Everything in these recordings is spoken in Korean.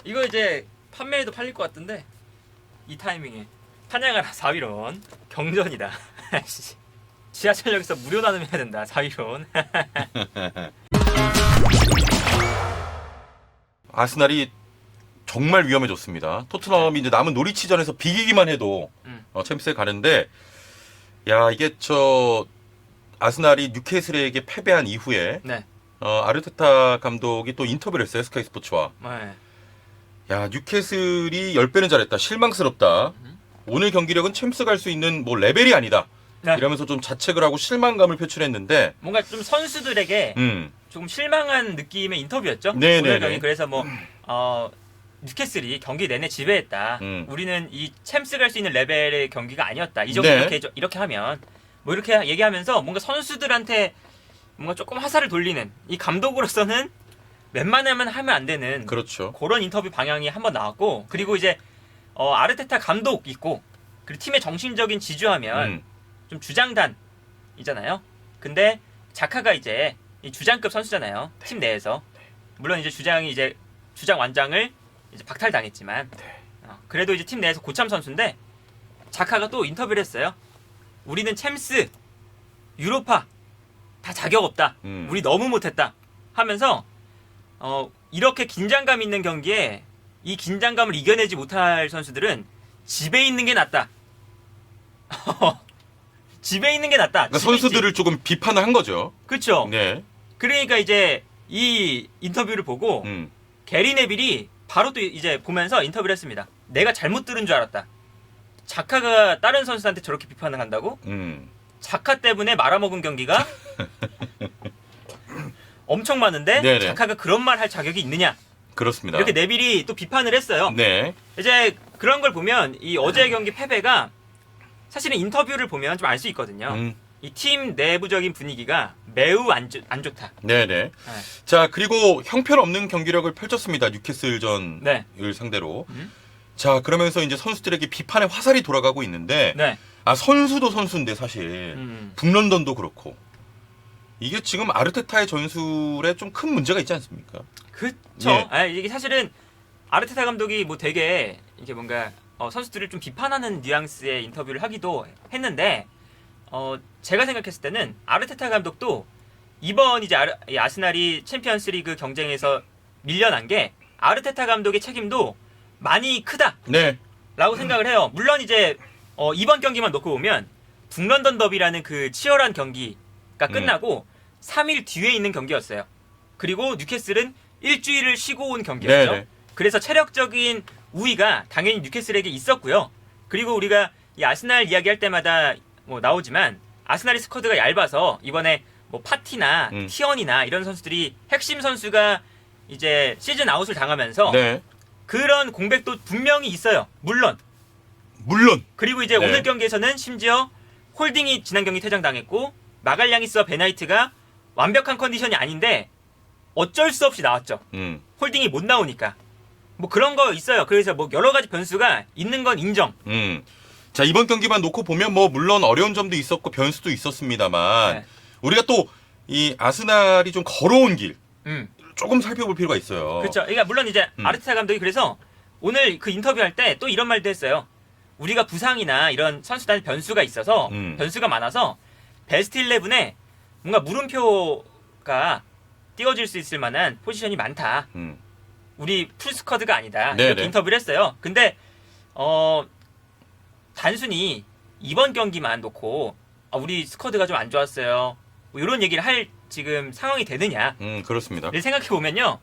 이거 이제 판매해도 팔릴 것 같은데 이 타이밍에 사냥하라 4위론 경전이다. 지하철역에서 무료 나눔해야 된다. 4위론. 아스날이 정말 위험해졌습니다. 토트넘이 이제 남은 노리치전에서 비기기만 해도 챔스에 가는데, 야 이게 아스날이 뉴캐슬에게 패배한 이후에 네. 아르테타 감독이 또 인터뷰를 했어요. 스카이 스포츠와. 네. 야 뉴캐슬이 10배는 잘했다. 실망스럽다. 오늘 경기력은 챔스 갈 수 있는 뭐 레벨이 아니다. 네. 이러면서 좀 자책을 하고 실망감을 표출했는데, 뭔가 좀 선수들에게 조금 실망한 느낌의 인터뷰였죠. 네네네. 오늘 경기 그래서 뭐 뉴캐슬이 경기 내내 지배했다. 우리는 이 챔스 갈 수 있는 레벨의 경기가 아니었다. 이 정도 네. 이렇게 하면 뭐 이렇게 얘기하면서 뭔가 선수들한테 뭔가 조금 화살을 돌리는, 이 감독으로서는 웬만하면 하면 안 되는 그렇죠. 그런 인터뷰 방향이 한번 나왔고, 그리고 이제 아르테타 감독 있고 그리고 팀의 정신적인 지주하면 좀 주장단이잖아요. 근데 자카가 이제 이 주장급 선수잖아요. 네. 팀 내에서. 물론 이제 주장 완장을 이제 박탈당했지만 그래도 이제 팀 내에서 고참 선수인데, 자카가 또 인터뷰를 했어요. 우리는 챔스, 유로파 다 자격 없다. 우리 너무 못했다. 하면서 이렇게 긴장감 있는 경기에 이 긴장감을 이겨내지 못할 선수들은 집에 있는 게 낫다. 집에 있는 게 낫다. 그러니까 선수들을 조금 비판을 한 거죠. 그렇죠. 네. 그러니까 이제 이 인터뷰를 보고 게리 네빌이 바로 또 이제 보면서 인터뷰를 했습니다. 내가 잘못 들은 줄 알았다. 자카가 다른 선수한테 저렇게 비판을 한다고? 자카 때문에 말아먹은 경기가 엄청 많은데 네네. 자카가 그런 말 할 자격이 있느냐? 그렇습니다. 이렇게 네빌이 또 비판을 했어요. 네. 이제 그런 걸 보면 이 어제 경기 패배가 사실은 인터뷰를 보면 좀 알 수 있거든요. 이 팀 내부적인 분위기가 매우 안 좋다. 네네. 네. 자, 그리고 형편없는 경기력을 펼쳤습니다. 뉴캐슬전을 네. 상대로. 자, 그러면서 이제 선수들에게 비판의 화살이 돌아가고 있는데, 네. 선수도 선수인데 사실 북런던도 그렇고, 이게 지금 아르테타의 전술에 좀 큰 문제가 있지 않습니까? 그렇죠. 예. 이게 사실은 아르테타 감독이 뭐 되게 이게 뭔가 선수들을 좀 비판하는 뉘앙스의 인터뷰를 하기도 했는데, 제가 생각했을 때는 아르테타 감독도 이번 이제 아스날이 챔피언스리그 경쟁에서 밀려난 게 아르테타 감독의 책임도 많이 크다라고 네. 생각을 해요. 물론 이제 이번 경기만 놓고 보면 북런던 더비라는 그 치열한 경기가 끝나고 3일 뒤에 있는 경기였어요. 그리고 뉴캐슬은 일주일을 쉬고 온 경기였죠. 네네. 그래서 체력적인 우위가 당연히 뉴캐슬에게 있었고요. 그리고 우리가 이 아스날 이야기할 때마다 뭐 나오지만 아스날의 스쿼드가 얇아서 이번에 뭐 파티나 티언이나 이런 선수들이 핵심 선수가 이제 시즌 아웃을 당하면서 네. 그런 공백도 분명히 있어요. 물론. 그리고 이제 네. 오늘 경기에서는 심지어 홀딩이 지난 경기 퇴장당했고 마갈량이스와 베나이트가 완벽한 컨디션이 아닌데 어쩔 수 없이 나왔죠. 홀딩이 못 나오니까. 뭐 그런 거 있어요. 그래서 뭐 여러 가지 변수가 있는 건 인정. 자, 이번 경기만 놓고 보면 뭐 물론 어려운 점도 있었고 변수도 있었습니다만, 네. 우리가 또 이 아스날이 좀 걸어온 길 조금 살펴볼 필요가 있어요. 그렇죠. 그러니까 물론 이제 아르테타 감독이 그래서 오늘 그 인터뷰할 때 또 이런 말도 했어요. 우리가 부상이나 이런 선수단 변수가 있어서 변수가 많아서 베스트 11에 뭔가 물음표가 띄워질 수 있을 만한 포지션이 많다. 우리 풀스쿼드가 아니다. 네네. 이렇게 인터뷰를 했어요. 근데 단순히 이번 경기만 놓고 우리 스쿼드가 좀 안 좋았어요. 뭐 이런 얘기를 할 지금 상황이 되느냐를 그렇습니다. 생각해 보면요.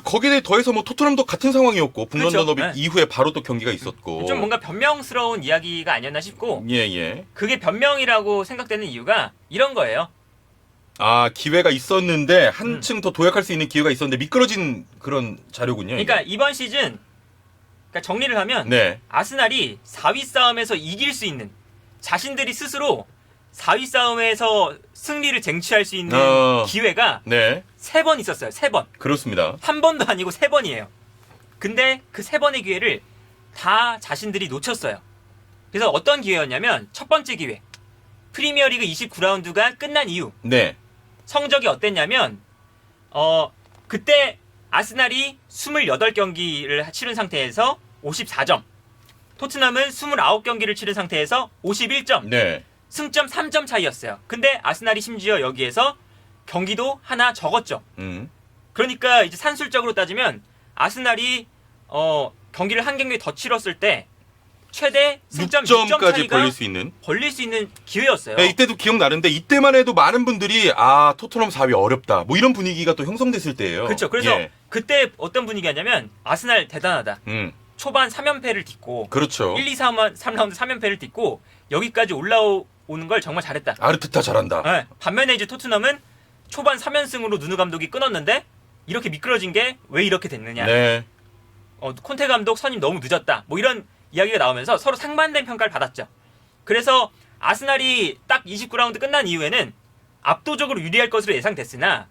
거기에 더해서 뭐 토트넘도 같은 상황이었고, 북런던 더비 네. 이후에 바로 또 경기가 있었고. 좀 뭔가 변명스러운 이야기가 아니었나 싶고, 예. 그게 변명이라고 생각되는 이유가 이런 거예요. 기회가 있었는데 한층 더 도약할 수 있는 기회가 있었는데 미끄러진 그런 자료군요. 그러니까 이게. 이번 시즌 그러니까 정리를 하면 네. 아스날이 4위 싸움에서 이길 수 있는, 자신들이 스스로 4위 싸움에서 승리를 쟁취할 수 있는 기회가 네. 3번 있었어요. 3번. 그렇습니다. 한 번도 아니고 3번이에요. 근데 그 3번의 기회를 다 자신들이 놓쳤어요. 그래서 어떤 기회였냐면 첫 번째 기회. 프리미어리그 29라운드가 끝난 이후 네. 성적이 어땠냐면 그때 아스날이 28경기를 치른 상태에서 54점. 토트넘은 29경기를 치른 상태에서 51점. 네. 승점 3점 차이였어요. 근데 아스날이 심지어 여기에서 경기도 하나 적었죠. 그러니까 이제 산술적으로 따지면 아스날이 경기를 한 경기 더 치렀을 때 최대 승점 6점까지 6점까지 벌릴 수 있는 기회였어요. 네, 이때도 기억나는데 이때만 해도 많은 분들이 토트넘 4위 어렵다. 뭐 이런 분위기가 또 형성됐을 때예요. 그렇죠. 그래서 예. 그때 어떤 분위기였냐면 아스날 대단하다. 초반 3연패를 딛고 그렇죠. 1, 2, 3라운드 3연패를 딛고 여기까지 올라오는 걸 정말 잘했다. 아르테타 잘한다. 네. 반면에 이제 토트넘은 초반 3연승으로 누누 감독이 끊었는데 이렇게 미끄러진 게 왜 이렇게 됐느냐. 네. 콘테 감독 선임 너무 늦었다. 뭐 이런 이야기가 나오면서 서로 상반된 평가를 받았죠. 그래서 아스날이 딱 29라운드 끝난 이후에는 압도적으로 유리할 것으로 예상됐으나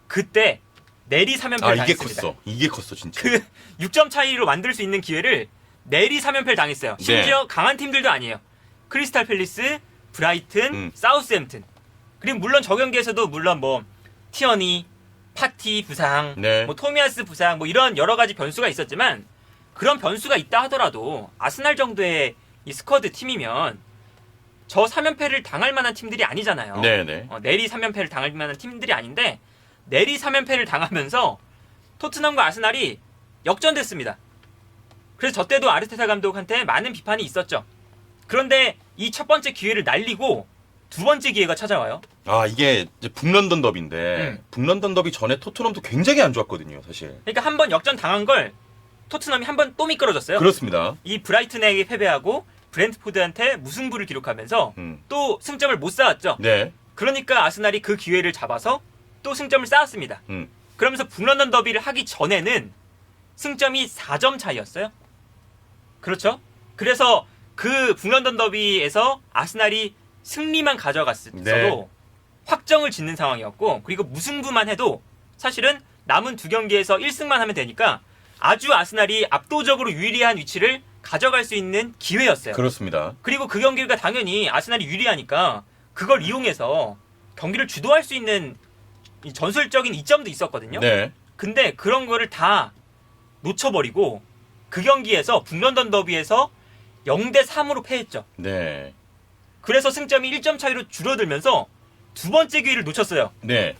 그때 내리 3연패를 당했습니다. 이게 컸어 진짜. 그 6점 차이로 만들 수 있는 기회를 내리 3연패를 당했어요. 심지어 강한 팀들도 아니에요. 크리스탈 팰리스, 브라이튼, 사우스햄튼. 그리고 물론 저 경기에서도 물론 뭐 티어니, 파티 부상, 네. 뭐 토미아스 부상, 뭐 이런 여러 가지 변수가 있었지만 그런 변수가 있다 하더라도 아스날 정도의 이 스쿼드 팀이면 저 3연패를 당할 만한 팀들이 아니잖아요. 네네. 내리 3연패를 당할 만한 팀들이 아닌데 내리 3연패를 당하면서 토트넘과 아스날이 역전됐습니다. 그래서 저 때도 아르테타 감독한테 많은 비판이 있었죠. 그런데 이 첫 번째 기회를 날리고 두 번째 기회가 찾아와요. 이게 이제 북런던 더비인데 북런던 더비 전에 토트넘도 굉장히 안 좋았거든요, 사실. 그러니까 한 번 역전 당한 걸 토트넘이 한 번 또 미끄러졌어요. 그렇습니다. 이 브라이튼에게 패배하고 브렌트포드한테 무승부를 기록하면서 또 승점을 못 쌓았죠. 네. 그러니까 아스날이 그 기회를 잡아서 또 승점을 쌓았습니다. 그러면서 북런던 더비를 하기 전에는 승점이 4점 차이였어요. 그렇죠? 그래서 그 북런던 더비에서 아스날이 승리만 가져갔어도 네. 확정을 짓는 상황이었고 그리고 무승부만 해도 사실은 남은 두 경기에서 1승만 하면 되니까 아주 아스날이 압도적으로 유리한 위치를 가져갈 수 있는 기회였어요. 그렇습니다. 그리고 그 경기가 당연히 아스날이 유리하니까 그걸 이용해서 경기를 주도할 수 있는 이 전술적인 이점도 있었거든요. 네. 근데 그런 거를 다 놓쳐버리고 그 경기에서 북런던 더비에서 0대3으로 패했죠. 네. 그래서 승점이 1점 차이로 줄어들면서 두 번째 기회를 놓쳤어요. 네.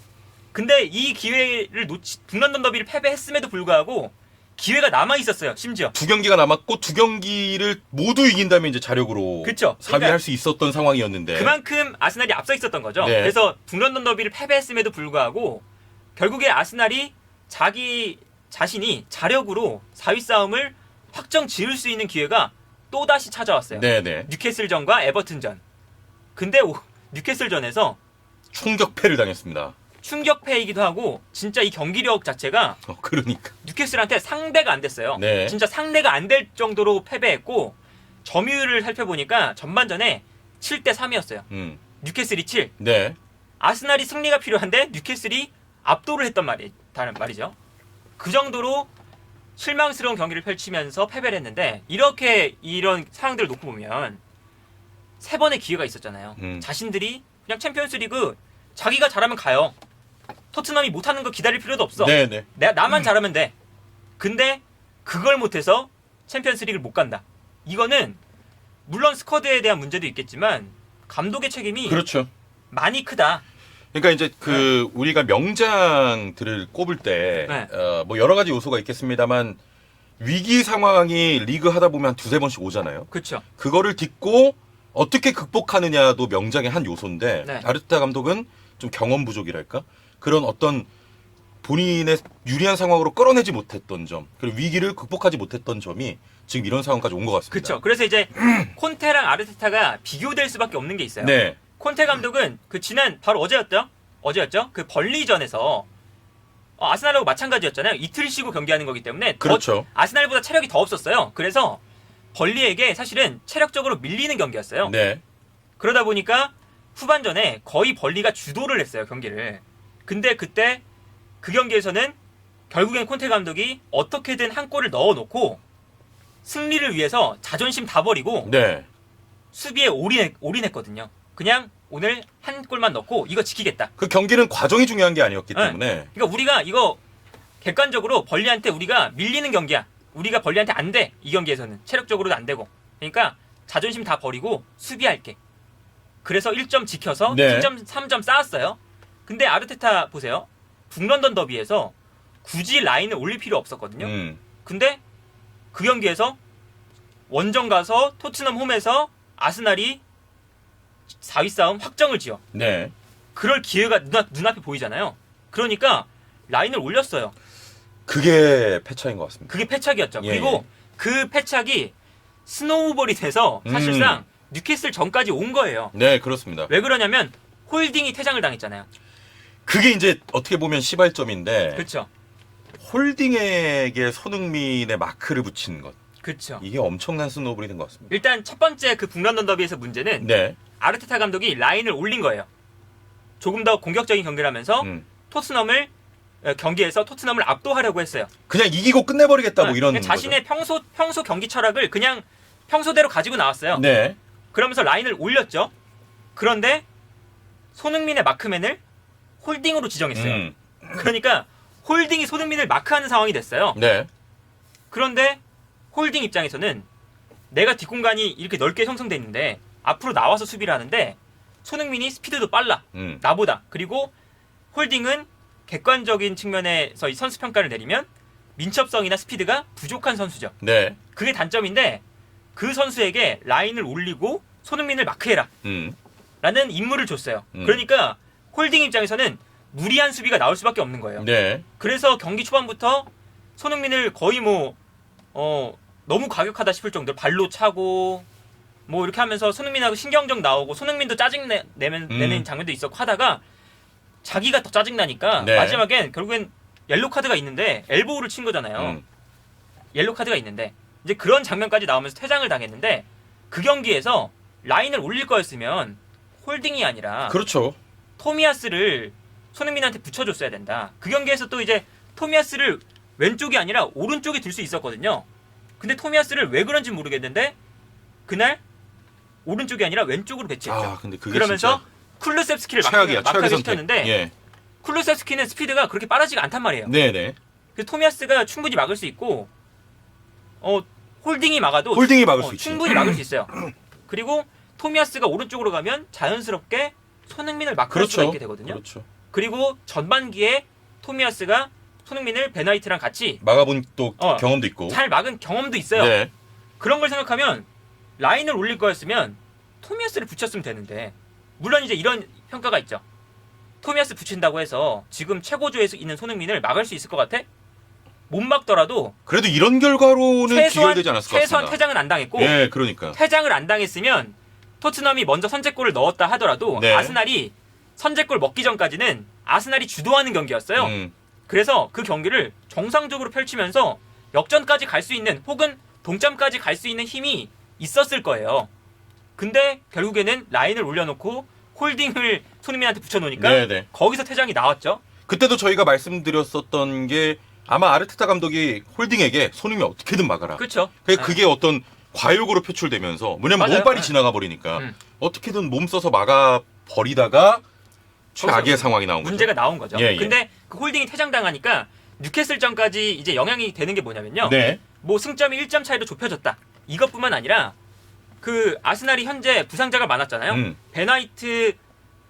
근데 이 기회를 북런던 더비를 패배했음에도 불구하고 기회가 남아 있었어요. 심지어 두 경기가 남았고 두 경기를 모두 이긴다면 이제 자력으로 그쵸. 4위 그러니까 할 수 있었던 상황이었는데 그만큼 아스날이 앞서 있었던 거죠. 네. 그래서 북런던 더비를 패배했음에도 불구하고 결국에 아스날이 자기 자신이 자력으로 4위 싸움을 확정 지을 수 있는 기회가 또다시 찾아왔어요. 네네. 뉴캐슬전과 에버튼전. 근데 뉴캐슬전에서 충격패를 당했습니다. 충격패이기도 하고 진짜 이 경기력 자체가 그러니까. 뉴캐슬한테 상대가 안 됐어요. 네. 진짜 상대가 안 될 정도로 패배했고 점유율을 살펴보니까 전반전에 7대3이었어요. 뉴캐슬이 7. 네. 아스날이 승리가 필요한데 뉴캐슬이 압도를 했단 말이죠. 그 정도로 실망스러운 경기를 펼치면서 패배를 했는데 이런 상황들을 놓고 보면 세 번의 기회가 있었잖아요. 자신들이 그냥 챔피언스리그 자기가 잘하면 가요. 토트넘이 못하는 거 기다릴 필요도 없어. 네네. 나만 잘하면 돼. 근데 그걸 못해서 챔피언스리그를 못 간다. 이거는 물론 스쿼드에 대한 문제도 있겠지만 감독의 책임이 그렇죠. 많이 크다. 그러니까 이제 우리가 명장들을 꼽을 때 네. 뭐 여러 가지 요소가 있겠습니다만 위기 상황이 리그 하다 보면 한 두세 번씩 오잖아요. 그렇죠. 그거를 딛고 어떻게 극복하느냐도 명장의 한 요소인데 네. 아르테타 감독은 좀 경험 부족이랄까? 그런 어떤 본인의 유리한 상황으로 끌어내지 못했던 점, 그리고 위기를 극복하지 못했던 점이 지금 이런 상황까지 온 것 같습니다. 그렇죠. 그래서 이제 콘테랑 아르테타가 비교될 수밖에 없는 게 있어요. 네. 콘테 감독은 그 지난 바로 어제였죠? 그 벌리전에서 아스날하고 마찬가지였잖아요. 이틀 쉬고 경기하는 거기 때문에 그렇죠. 아스날보다 체력이 더 없었어요. 그래서 벌리에게 사실은 체력적으로 밀리는 경기였어요. 네. 그러다 보니까 후반전에 거의 벌리가 주도를 했어요, 경기를. 근데 그때 그 경기에서는 결국엔 콘테 감독이 어떻게든 한 골을 넣어놓고 승리를 위해서 자존심 다 버리고 네. 수비에 올인했거든요. 그냥 오늘 한 골만 넣고 이거 지키겠다. 그 경기는 과정이 중요한 게 아니었기 네. 때문에 그러니까 우리가 이거 객관적으로 벌리한테 우리가 밀리는 경기야. 우리가 벌리한테 안 돼. 이 경기에서는 체력적으로도 안 되고. 그러니까 자존심 다 버리고 수비할게. 그래서 1점 지켜서 네. 3점 쌓았어요. 근데 아르테타 보세요. 북런던 더비에서 굳이 라인을 올릴 필요 없었거든요. 근데 그 경기에서 원정 가서 토트넘 홈에서 아스날이 4위 싸움 확정을 지어. 네. 그럴 기회가 눈앞에 보이잖아요. 그러니까 라인을 올렸어요. 그게 패차인 것 같습니다. 그게 패착이었죠. 예, 그리고 그 패착이 스노우볼이 돼서 사실상 뉴캐슬 전까지 온 거예요. 네, 그렇습니다. 왜 그러냐면 홀딩이 퇴장을 당했잖아요. 그게 이제 어떻게 보면 시발점인데 그렇죠. 홀딩에게 손흥민의 마크를 붙이는 것. 그렇죠. 이게 엄청난 스노우볼이 된 것 같습니다. 일단 첫 번째 그 북런던 더비에서 문제는 네. 아르테타 감독이 라인을 올린 거예요. 조금 더 공격적인 경기를 하면서 경기에서 토트넘을 압도하려고 했어요. 그냥 이기고 끝내버리겠다 뭐 이런 자신의 평소 경기 철학을 그냥 평소대로 가지고 나왔어요. 네. 그러면서 라인을 올렸죠. 그런데 손흥민의 마크맨을 홀딩으로 지정했어요. 그러니까 홀딩이 손흥민을 마크하는 상황이 됐어요. 네. 그런데 홀딩 입장에서는 내가 뒷공간이 이렇게 넓게 형성돼 있는데 앞으로 나와서 수비를 하는데 손흥민이 스피드도 빨라. 나보다. 그리고 홀딩은 객관적인 측면에서 이 선수 평가를 내리면 민첩성이나 스피드가 부족한 선수죠. 네. 그게 단점인데 그 선수에게 라인을 올리고 손흥민을 마크해라. 라는 임무를 줬어요. 그러니까 홀딩 입장에서는 무리한 수비가 나올 수밖에 없는 거예요. 네. 그래서 경기 초반부터 손흥민을 거의 너무 과격하다 싶을 정도로 발로 차고 뭐 이렇게 하면서 손흥민하고 신경전 나오고 손흥민도 짜증내는 장면도 있었고 하다가 자기가 더 짜증나니까 네. 마지막엔 결국엔 옐로 카드가 있는데 엘보우를 친 거잖아요. 옐로 카드가 있는데 이제 그런 장면까지 나오면서 퇴장을 당했는데 그 경기에서 라인을 올릴 거였으면 홀딩이 아니라 그렇죠. 토미야스를 손흥민한테 붙여줬어야 된다. 그 경기에서 또 이제 토미야스를 왼쪽이 아니라 오른쪽에 둘 수 있었거든요. 근데 토미야스를 왜 그런지 모르겠는데 그날 오른쪽이 아니라 왼쪽으로 배치했죠. 아, 근데 그게 그러면서 쿨루셉스키를 최악의 막하게 선택. 시켰는데 예. 쿨루셉스키는 스피드가 그렇게 빠르지가 않단 말이에요. 네네. 그래서 토미야스가 충분히 막을 수 있고 홀딩이 막아도 홀딩이 막을 수 있지. 충분히 막을 수 있어요. 그리고 토미야스가 오른쪽으로 가면 자연스럽게 손흥민을 마크할 수가 있게 되거든요. 그렇죠. 그리고 전반기에 토미야스가 손흥민을 베나이트랑 같이 막아본 또 경험도 있고. 잘 막은 경험도 있어요. 네. 그런 걸 생각하면 라인을 올릴 거였으면 토미야스를 붙였으면 되는데 물론 이제 이런 평가가 있죠. 토미야스 붙인다고 해서 지금 최고조에 있는 손흥민을 막을 수 있을 것 같아? 못 막더라도 그래도 이런 결과로는 기결되지 않았을 것 같습니다. 최소한 퇴장은 안 당했고 예, 그러니까. 퇴장을 안 당했으면 토트넘이 먼저 선제골을 넣었다 하더라도 네. 아스날이 선제골 먹기 전까지는 아스날이 주도하는 경기였어요. 그래서 그 경기를 정상적으로 펼치면서 역전까지 갈 수 있는 혹은 동점까지 갈 수 있는 힘이 있었을 거예요. 근데 결국에는 라인을 올려놓고 홀딩을 손흥민한테 붙여놓으니까 네네. 거기서 퇴장이 나왔죠. 그때도 저희가 말씀드렸었던 게 아마 아르테타 감독이 홀딩에게 손흥민 어떻게든 막아라. 그렇죠. 그게 어떤 과욕으로 표출되면서 뭐냐면 맞아요. 몸빨이 네. 지나가 버리니까 어떻게든 몸 써서 막아 버리다가 최악의 상황이 나온 거죠. 문제가 나온 거죠. 예, 예. 근데 그 홀딩이 퇴장당하니까 뉴캐슬전까지 이제 영향이 되는 게 뭐냐면요. 네. 뭐 승점이 1점 차이로 좁혀졌다. 이것뿐만 아니라 그 아스날이 현재 부상자가 많았잖아요. 베나이트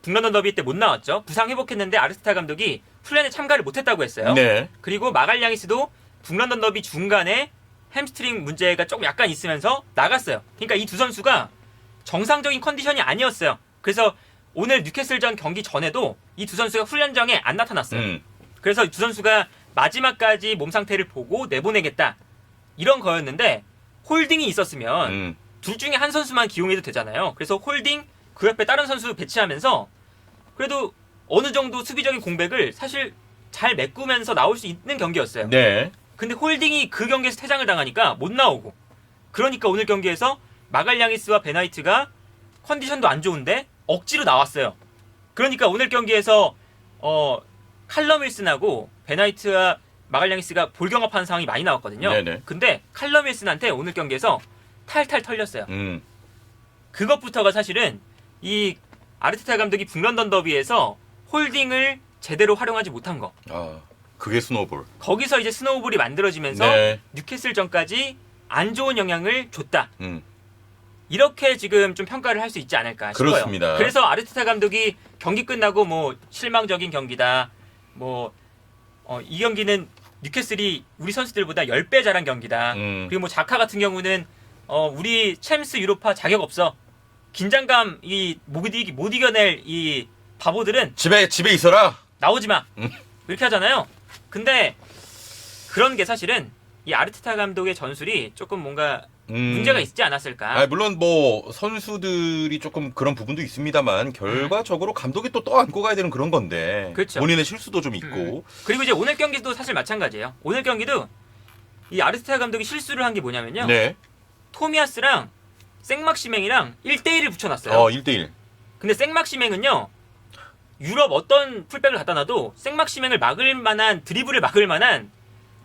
북런던 더비 때 못 나왔죠. 부상 회복했는데 아르테타 감독이 훈련에 참가를 못했다고 했어요. 네. 그리고 마갈량이스도 북런던 더비 중간에 햄스트링 문제가 조금 약간 있으면서 나갔어요. 그러니까 이 두 선수가 정상적인 컨디션이 아니었어요. 그래서 오늘 뉴캐슬전 경기 전에도 이 두 선수가 훈련장에 안 나타났어요. 그래서 이 두 선수가 마지막까지 몸 상태를 보고 내보내겠다. 이런 거였는데 홀딩이 있었으면 둘 중에 한 선수만 기용해도 되잖아요. 그래서 홀딩 그 옆에 다른 선수 배치하면서 그래도 어느 정도 수비적인 공백을 사실 잘 메꾸면서 나올 수 있는 경기였어요. 네. 근데 홀딩이 그 경기에서 퇴장을 당하니까 못 나오고 그러니까 오늘 경기에서 마갈량이스와 베나이트가 컨디션도 안 좋은데 억지로 나왔어요. 그러니까 오늘 경기에서 칼럼 윌슨하고 베나이트와 마갈량이스가 볼경합하는 상황이 많이 나왔거든요. 네네. 근데 칼럼 윌슨한테 오늘 경기에서 탈탈 털렸어요. 그것부터가 사실은 이 아르테타 감독이 북런던 더비에서 홀딩을 제대로 활용하지 못한 거. 그게 스노우볼. 거기서 이제 스노우볼이 만들어지면서 네. 뉴캐슬전까지 안 좋은 영향을 줬다. 음. 이렇게 지금 좀 평가를 할 수 있지 않을까 싶어요. 그렇습니다. 그래서 아르테타 감독이 경기 끝나고 뭐 실망적인 경기다. 뭐 이 경기는 뉴캐슬이 우리 선수들보다 10배 잘한 경기다. 그리고 뭐 자카 같은 경우는 우리 챔스 유로파 자격 없어. 긴장감 못 이겨낼 이 바보들은 집에 있어라. 나오지 마. 이렇게 하잖아요. 근데 그런 게 사실은 이 아르테타 감독의 전술이 조금 뭔가 문제가 있지 않았을까. 물론 뭐 선수들이 조금 그런 부분도 있습니다만 결과적으로 감독이 또 떠안고 가야 되는 그런 건데 그렇죠. 본인의 실수도 좀 있고. 그리고 이제 오늘 경기도 사실 마찬가지예요. 오늘 경기도 이 아르테타 감독이 실수를 한 게 뭐냐면요. 네. 토미아스랑 생막시맹이랑 1대1을 붙여놨어요. 1대1. 근데 생막시맹은요. 유럽 어떤 풀백을 갖다 놔도 생막시맹을 막을 만한 드리블을 막을 만한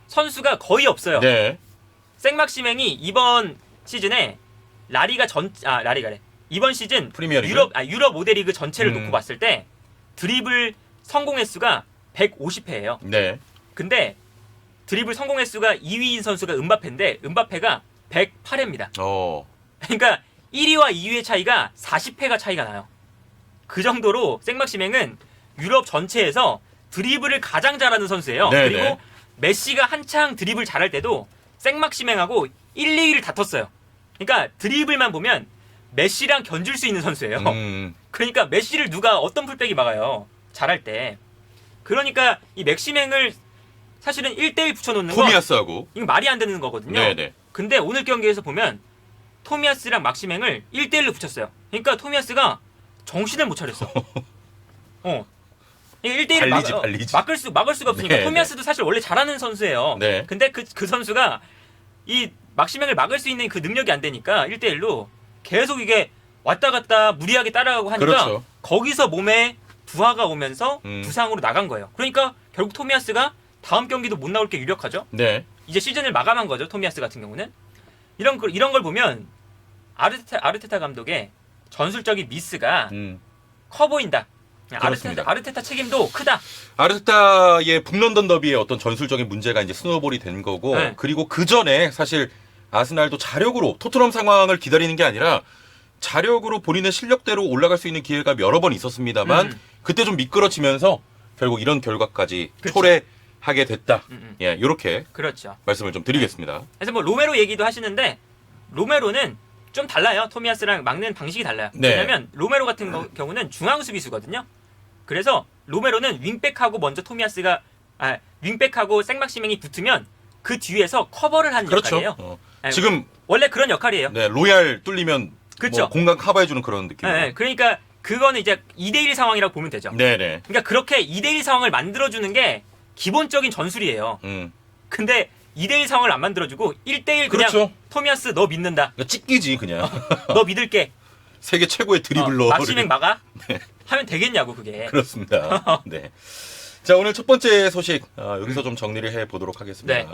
선수가 거의 없어요. 네. 생막시맹이 이번 시즌에 라리가래. 이번 시즌 프리미어리그? 유럽 5대 리그 전체를 놓고 봤을 때 드리블 성공 횟수가 150회예요. 네. 근데 드리블 성공 횟수가 2위인 선수가 은바페인데 은바페가 108회입니다. 그러니까 1위와 2위의 차이가 40회가 차이가 나요. 그 정도로 생막시맹은 유럽 전체에서 드리블을 가장 잘하는 선수예요. 네네. 그리고 메시가 한창 드리블 잘할 때도 생막시맹하고 1, 2위를 다퉜어요. 그러니까 드리블만 보면 메시랑 견줄 수 있는 선수예요. 그러니까 메시를 누가 어떤 풀백이 막아요. 잘할 때. 그러니까 이 맥시맹을 사실은 1대1 붙여놓는 건 토미아스하고. 이거 말이 안 되는 거거든요. 네네. 근데 오늘 경기에서 보면 토미아스랑 막시맹을 1대1로 붙였어요. 그러니까 토미아스가 정신을 못 차렸어. 1대1을 발리지. 막을 수가 없으니까. 네네. 토미아스도 사실 원래 잘하는 선수예요. 네. 근데 그 선수가 이 막시맹을 막을 수 있는 그 능력이 안 되니까 1대1로 계속 이게 왔다 갔다 무리하게 따라가고 하니까 그렇죠. 거기서 몸에 부하가 오면서 부상으로 나간 거예요. 그러니까 결국 토미아스가 다음 경기도 못 나올 게 유력하죠. 네. 이제 시즌을 마감한 거죠. 토미아스 같은 경우는. 이런 걸 보면 아르테타 감독의 전술적인 미스가 커 보인다. 그렇습니다. 아르테타 책임도 크다. 아르테타의 북런던 더비의 어떤 전술적인 문제가 이제 스노우볼이 된 거고, 네. 그리고 그 전에 사실 아스날도 자력으로 토트넘 상황을 기다리는 게 아니라 자력으로 본인의 실력대로 올라갈 수 있는 기회가 여러 번 있었습니다만 그때 좀 미끄러지면서 결국 이런 결과까지 그렇죠. 초래하게 됐다. 예, 이렇게 그렇죠. 말씀을 좀 드리겠습니다. 그래서 뭐 로메로 얘기도 하시는데 로메로는 좀 달라요. 토미아스랑 막는 방식이 달라요. 네. 왜냐면 로메로 같은 경우는 중앙 수비수거든요. 그래서 로메로는 윙백하고 먼저 윙백하고 생막시맹이 붙으면 그 뒤에서 커버를 하는 그렇죠. 역할이에요. 지금 원래 그런 역할이에요. 네, 로얄 뚫리면 그렇죠. 뭐 공간 커버해주는 그런 느낌. 네, 그러니까 그거는 이제 2대1 상황이라고 보면 되죠. 네네. 그러니까 그렇게 2대1 상황을 만들어주는 게 기본적인 전술이에요. 근데 2대1 상황을 안 만들어주고 1대1 그냥 그렇죠. 토미아스 너 믿는다. 그러니까 찢기지 그냥. 너 믿을게. 세계 최고의 드리블러. 막시맹 막아? 네. 하면 되겠냐고 그게. 그렇습니다. 네. 자, 오늘 첫 번째 소식 여기서 좀 정리를 해 보도록 하겠습니다. 네.